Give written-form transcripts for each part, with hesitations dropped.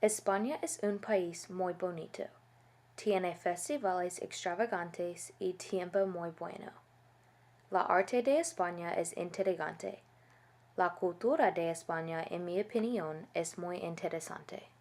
España es un país muy bonito. Tiene festivales extravagantes y tiempo muy bueno. La arte de España es intrigante. La cultura de España, en mi opinión, es muy interesante.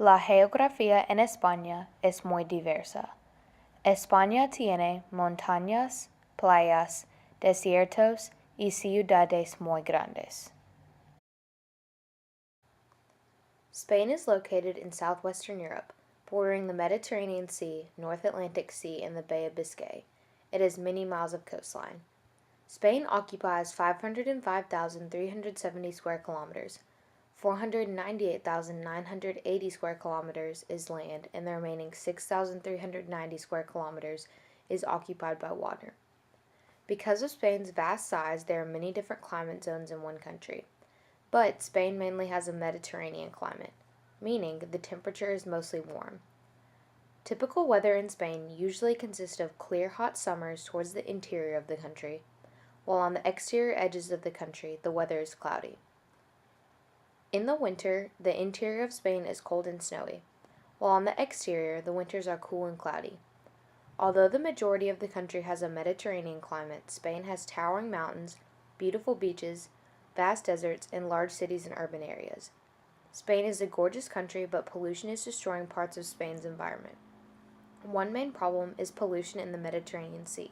La geografía en España es muy diversa. España tiene montañas, playas, desiertos y ciudades muy grandes. Spain is located in southwestern Europe, bordering the Mediterranean Sea, North Atlantic Sea, and the Bay of Biscay. It has many miles of coastline. Spain occupies 505,370 square kilometers. 498,980 square kilometers is land, and the remaining 6,390 square kilometers is occupied by water. Because of Spain's vast size, there are many different climate zones in one country. But Spain mainly has a Mediterranean climate, meaning the temperature is mostly warm. Typical weather in Spain usually consists of clear, hot summers towards the interior of the country, while on the exterior edges of the country, the weather is cloudy. In the winter, the interior of Spain is cold and snowy, while on the exterior, the winters are cool and cloudy. Although the majority of the country has a Mediterranean climate, Spain has towering mountains, beautiful beaches, vast deserts, and large cities and urban areas. Spain is a gorgeous country, but pollution is destroying parts of Spain's environment. One main problem is pollution in the Mediterranean Sea.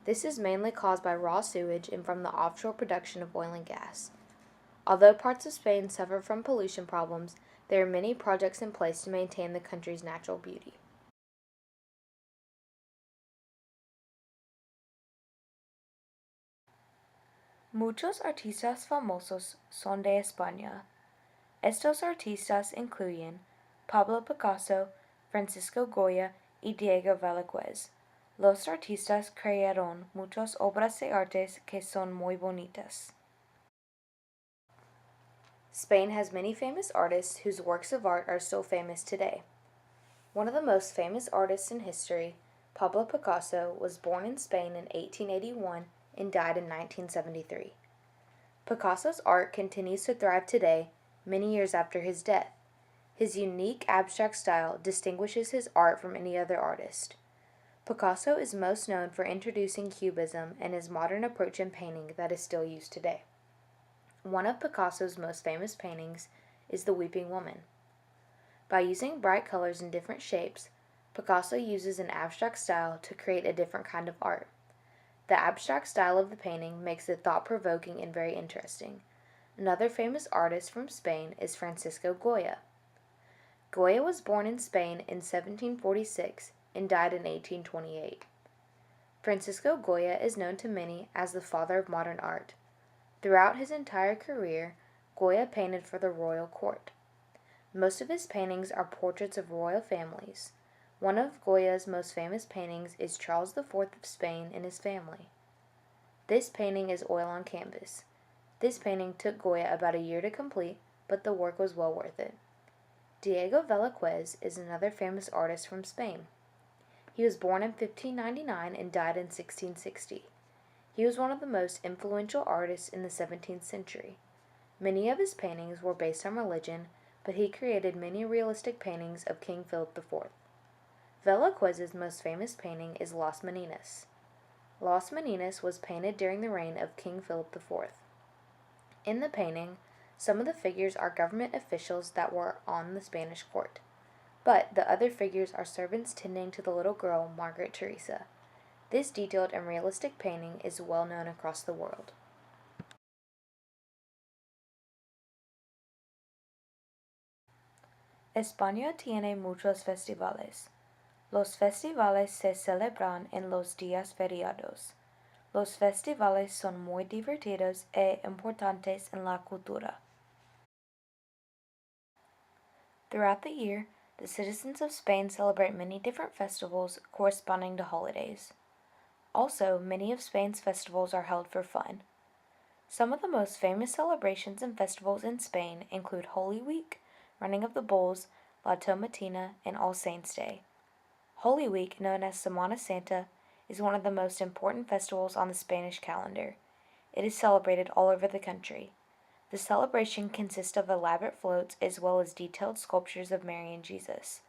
This is mainly caused by raw sewage and from the offshore production of oil and gas. Although parts of Spain suffer from pollution problems, there are many projects in place to maintain the country's natural beauty. Muchos artistas famosos son de España. Estos artistas incluyen Pablo Picasso, Francisco Goya y Diego Velázquez. Los artistas crearon muchas obras de arte que son muy bonitas. Spain has many famous artists whose works of art are still famous today. One of the most famous artists in history, Pablo Picasso, was born in Spain in 1881 and died in 1973. Picasso's art continues to thrive today, many years after his death. His unique abstract style distinguishes his art from any other artist. Picasso is most known for introducing Cubism and his modern approach in painting that is still used today. One of Picasso's most famous paintings is The Weeping Woman. By using bright colors and different shapes, Picasso uses an abstract style to create a different kind of art. The abstract style of the painting makes it thought-provoking and very interesting. Another famous artist from Spain is Francisco Goya. Goya was born in Spain in 1746 and died in 1828. Francisco Goya is known to many as the father of modern art. Throughout his entire career, Goya painted for the royal court. Most of his paintings are portraits of royal families. One of Goya's most famous paintings is Charles IV of Spain and his family. This painting is oil on canvas. This painting took Goya about a year to complete, but the work was well worth it. Diego Velázquez is another famous artist from Spain. He was born in 1599 and died in 1660. He was one of the most influential artists in the 17th century. Many of his paintings were based on religion, but he created many realistic paintings of King Philip IV. Velázquez's most famous painting is Las Meninas. Las Meninas was painted during the reign of King Philip IV. In the painting, some of the figures are government officials that were on the Spanish court, but the other figures are servants tending to the little girl, Margaret Teresa. This detailed and realistic painting is well known across the world. España tiene muchos festivales. Los festivales se celebran en los días feriados. Los festivales son muy divertidos e importantes en la cultura. Throughout the year, the citizens of Spain celebrate many different festivals corresponding to holidays. Also, many of Spain's festivals are held for fun. Some of the most famous celebrations and festivals in Spain include Holy Week, Running of the Bulls, La Tomatina, and All Saints' Day. Holy Week, known as Semana Santa, is one of the most important festivals on the Spanish calendar. It is celebrated all over the country. The celebration consists of elaborate floats as well as detailed sculptures of Mary and Jesus.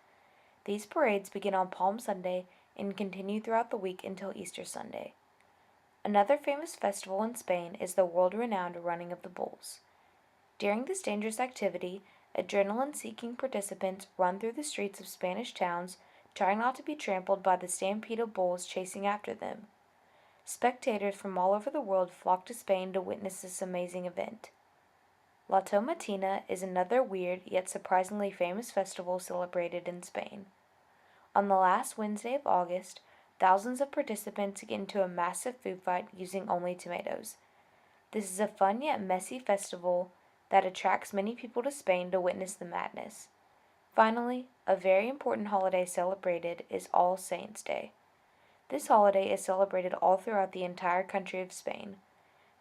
These parades begin on Palm Sunday and continue throughout the week until Easter Sunday. Another famous festival in Spain is the world-renowned Running of the Bulls. During this dangerous activity, adrenaline-seeking participants run through the streets of Spanish towns, trying not to be trampled by the stampede of bulls chasing after them. Spectators from all over the world flock to Spain to witness this amazing event. La Tomatina is another weird yet surprisingly famous festival celebrated in Spain. On the last Wednesday of August, thousands of participants get into a massive food fight using only tomatoes. This is a fun yet messy festival that attracts many people to Spain to witness the madness. Finally, a very important holiday celebrated is All Saints' Day. This holiday is celebrated all throughout the entire country of Spain.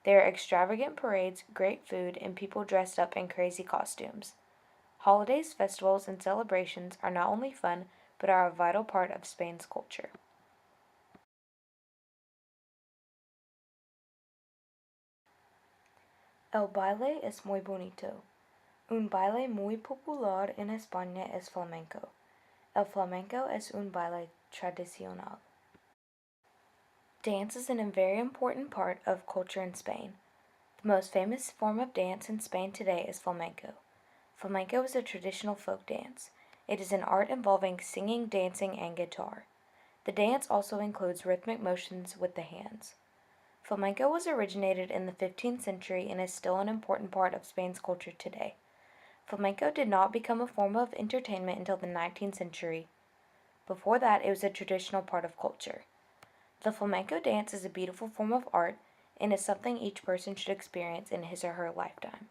There are extravagant parades, great food, and people dressed up in crazy costumes. Holidays, festivals, and celebrations are not only fun, but are a vital part of Spain's culture. El baile es muy bonito. Un baile muy popular en España es flamenco. El flamenco es un baile tradicional. Dance is a very important part of culture in Spain. The most famous form of dance in Spain today is flamenco. Flamenco is a traditional folk dance. It is an art involving singing, dancing, and guitar. The dance also includes rhythmic motions with the hands. Flamenco was originated in the 15th century and is still an important part of Spain's culture today. Flamenco did not become a form of entertainment until the 19th century. Before that, it was a traditional part of culture. The flamenco dance is a beautiful form of art and is something each person should experience in his or her lifetime.